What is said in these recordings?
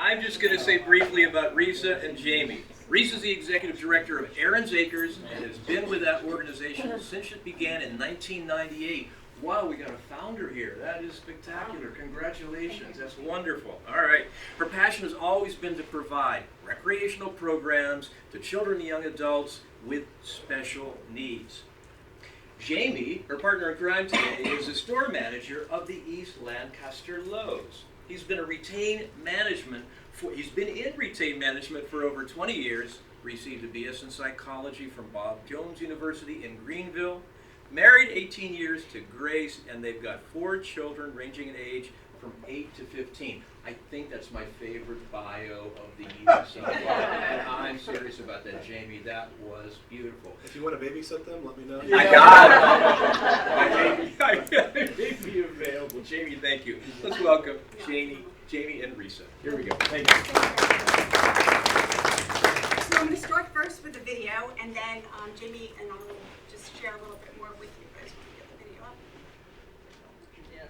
I'm just going to say briefly about Risa and Jamie. Risa's the executive director of Aaron's Acres and has been with that organization since it began in 1998. Wow, we got a founder here. That is spectacular. Congratulations. That's wonderful. All right. Her passion has always been to provide recreational programs to children and young adults with special needs. Jamie, her partner in crime today, is the store manager of the East Lancaster Lowe's. He's been in retained management for over 20 years, received a BS in psychology from Bob Jones University in Greenville, married 18 years to Grace, and they've got 4 children ranging in age from 8 to 15. I think that's my favorite bio of the year so far. And I'm serious about that, Jamie. That was beautiful. If you want to babysit them, let me know. I got it. I may be available. Jamie, thank you. Let's welcome Jamie and Risa. Here we go. Thank you. So I'm going to start first with the video, and then Jamie and I will just share a little bit more with you guys when we get the video up. Yes.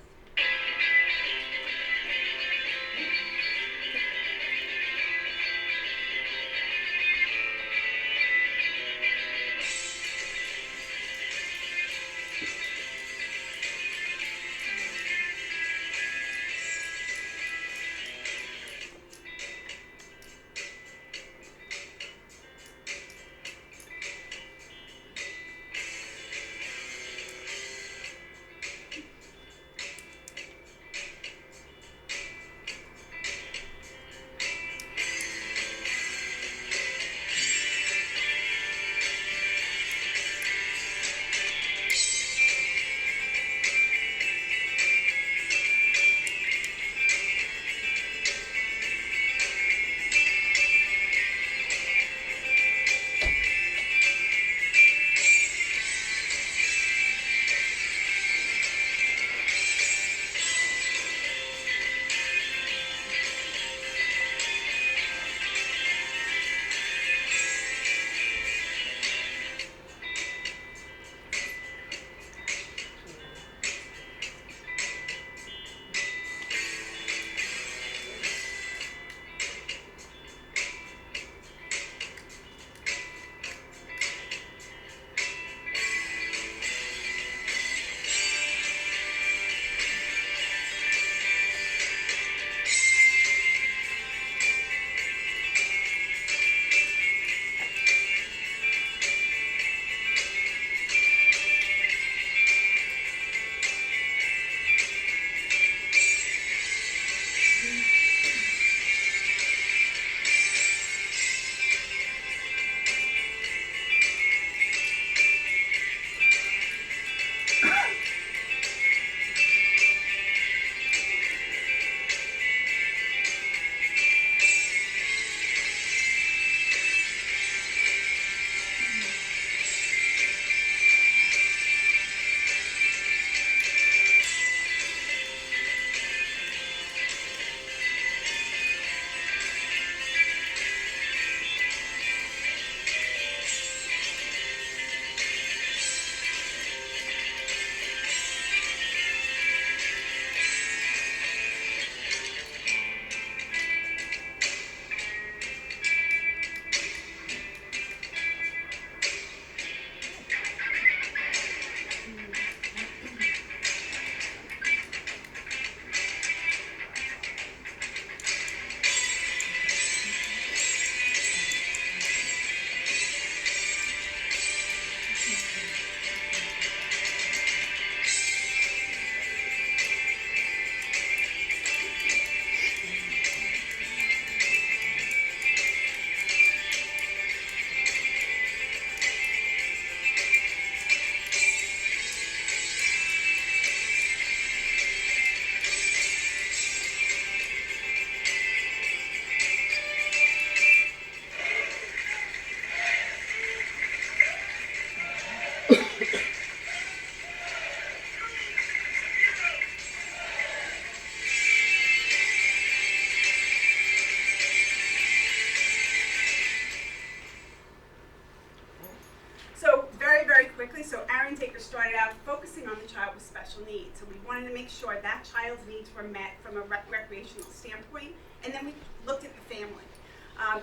started out focusing on the child with special needs. So we wanted to make sure that child's needs were met from a recreational standpoint. And then we looked at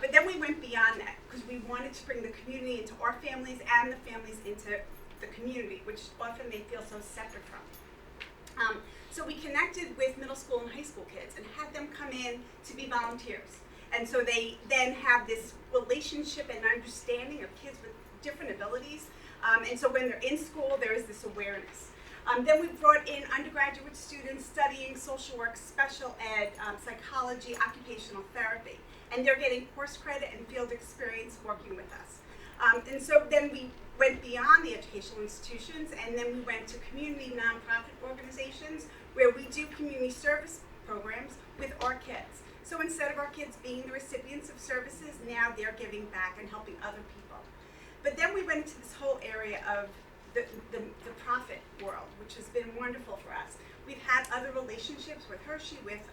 But then we went beyond that because we wanted to bring the community into our families and the families into the community, which often they feel so separate from. So we connected with middle school and high school kids and had them come in to be volunteers. And so they then have this relationship and understanding of kids with different abilities. And so when they're in school, there is this awareness. Then we brought in undergraduate students studying social work, special ed, psychology, occupational therapy. And they're getting course credit and field experience working with us. And so then we went beyond the educational institutions, and then we went to community nonprofit organizations where we do community service programs with our kids. So instead of our kids being the recipients of services, now they're giving back and helping other people. But then we went into this whole area of the profit world, which has been wonderful for us. We've had other relationships with Hershey, with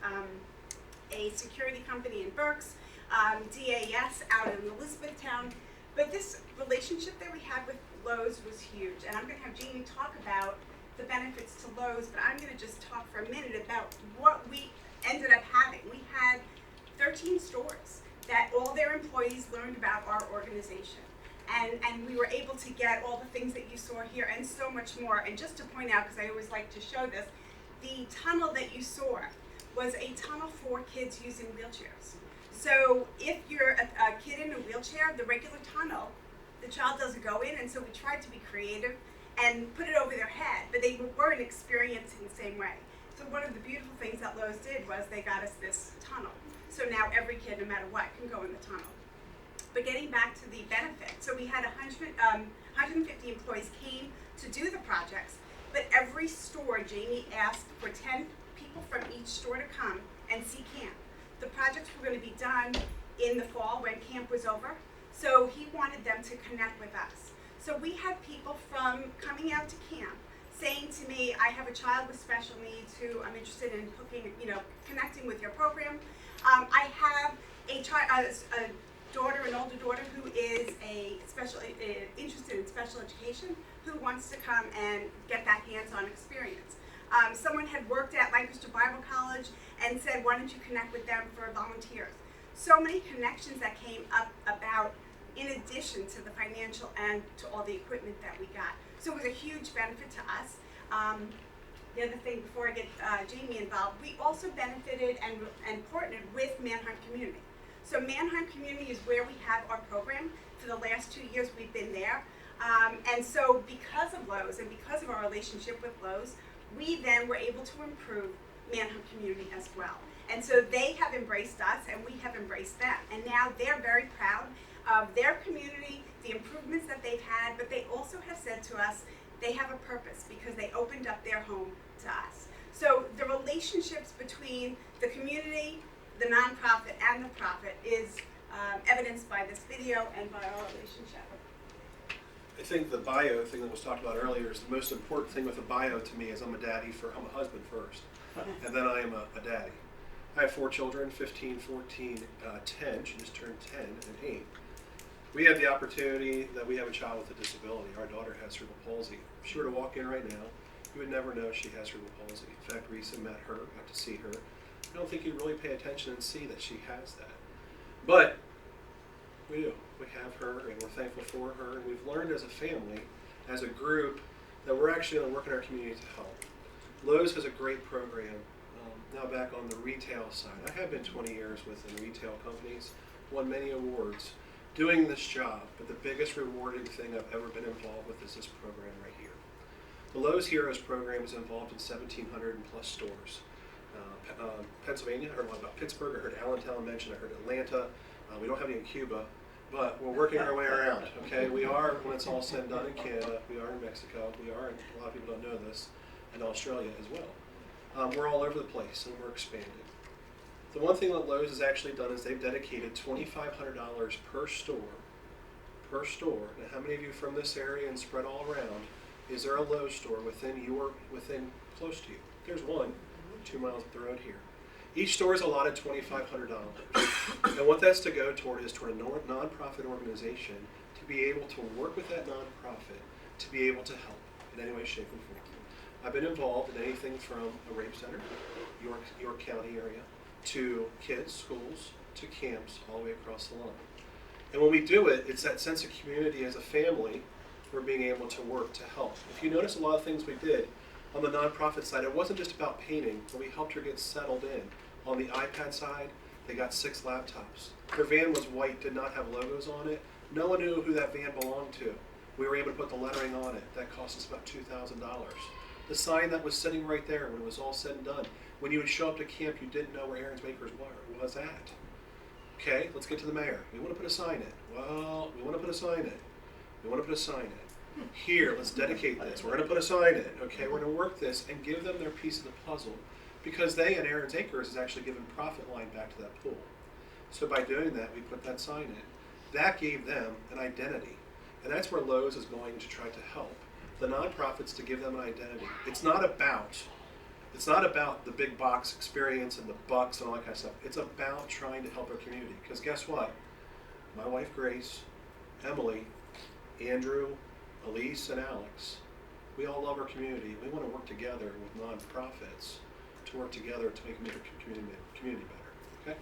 a security company in Berks, DAS out in Elizabethtown. But this relationship that we had with Lowe's was huge. And I'm going to have Jamie talk about the benefits to Lowe's, but I'm going to just talk for a minute about what we ended up having. We had 13 stores that all their employees learned about our organization. And we were able to get all the things that you saw here and so much more. And just to point out, because I always like to show this, the tunnel that you saw was a tunnel for kids using wheelchairs. So if you're a kid in a wheelchair, the regular tunnel, the child doesn't go in, and so we tried to be creative and put it over their head, but they weren't experiencing the same way. So one of the beautiful things that Lowe's did was they got us this tunnel. So now every kid, no matter what, can go in the tunnel. But getting back to the benefit, so we had 150 employees came to do the projects, but every store, Jamie asked for 10 people from each store to come and see camp. The projects were going to be done in the fall when camp was over, so he wanted them to connect with us. So we had people from coming out to camp saying to me, I have a child with special needs who I'm interested in hooking, connecting with your program. I have a daughter, an older daughter who is interested in special education, who wants to come and get that hands-on experience. Someone had worked at Lancaster Bible College and said, why don't you connect with them for volunteers? So many connections that came up about in addition to the financial and to all the equipment that we got. So it was a huge benefit to us. The other thing before I get Jamie involved, we also benefited and partnered with Manheim Community. So Manheim Community is where we have our program. For the last 2 years we've been there. And so because of Lowe's and because of our relationship with Lowe's, we then were able to improve Manheim Community as well. And so they have embraced us and we have embraced them. And now they're very proud of their community, the improvements that they've had, but they also have said to us they have a purpose because they opened up their home to us. So the relationships between the community, the nonprofit, and the profit is evidenced by this video and by our relationship. I think the bio thing that was talked about earlier is the most important thing with a bio to me is I'm a husband first, and then I am a daddy. I have 4 children, 15, 14, 10, she just turned 10, and 8. We have the opportunity that we have a child with a disability. Our daughter has cerebral palsy. If she were to walk in right now, you would never know she has cerebral palsy. In fact, Risa met her, got to see her. I don't think you'd really pay attention and see that she has that. But we do. We have her, and we're thankful for her. And we've learned as a family, as a group, that we're actually going to work in our community to help. Lowe's has a great program. Now back on the retail side. I have been 20 years within retail companies, won many awards doing this job, but the biggest rewarding thing I've ever been involved with is this program right here. The Lowe's Heroes program is involved in 1,700 plus stores. Pennsylvania, I heard a lot about Pittsburgh, I heard Allentown mentioned, I heard Atlanta. We don't have any in Cuba, but we're working our way around, okay? We are, when it's all said and done, in Canada, we are in Mexico, we are, and a lot of people don't know this, in Australia as well. We're all over the place, and we're expanding. The one thing that Lowe's has actually done is they've dedicated $2,500 per store. Now, how many of you from this area and spread all around, is there a Lowe's store within close to you? There's one, 2 miles up the road here. Each store is allotted $2,500. And what that's to go toward is toward a nonprofit organization to be able to work with that nonprofit to be able to help in any way, shape, and form. I've been involved in anything from a rape center, York County area, to kids, schools, to camps all the way across the line. And when we do it, it's that sense of community as a family. We're being able to work to help. If you notice a lot of things we did on the nonprofit side, it wasn't just about painting, but we helped her get settled in. On the iPad side, they got 6 laptops. Their van was white, did not have logos on it. No one knew who that van belonged to. We were able to put the lettering on it. That cost us about $2,000. The sign that was sitting right there when it was all said and done. When you would show up to camp, you didn't know where Aaron's Bakers was at. Okay, let's get to the mayor. We want to put a sign in. Well, we want to put a sign in. We want to put a sign in. Here, let's dedicate this. We're going to put a sign in. Okay, we're going to work this and give them their piece of the puzzle, because they and Aaron's Acres is actually giving profit line back to that pool. So by doing that, we put that sign in. That gave them an identity. And that's where Lowe's is going to try to help the nonprofits to give them an identity. It's not about the big box experience and the bucks and all that kind of stuff. It's about trying to help our community. Because guess what? My wife Grace, Emily, Andrew, Elise, and Alex, we all love our community. We want to work together with nonprofits to work together to make our community better. Okay?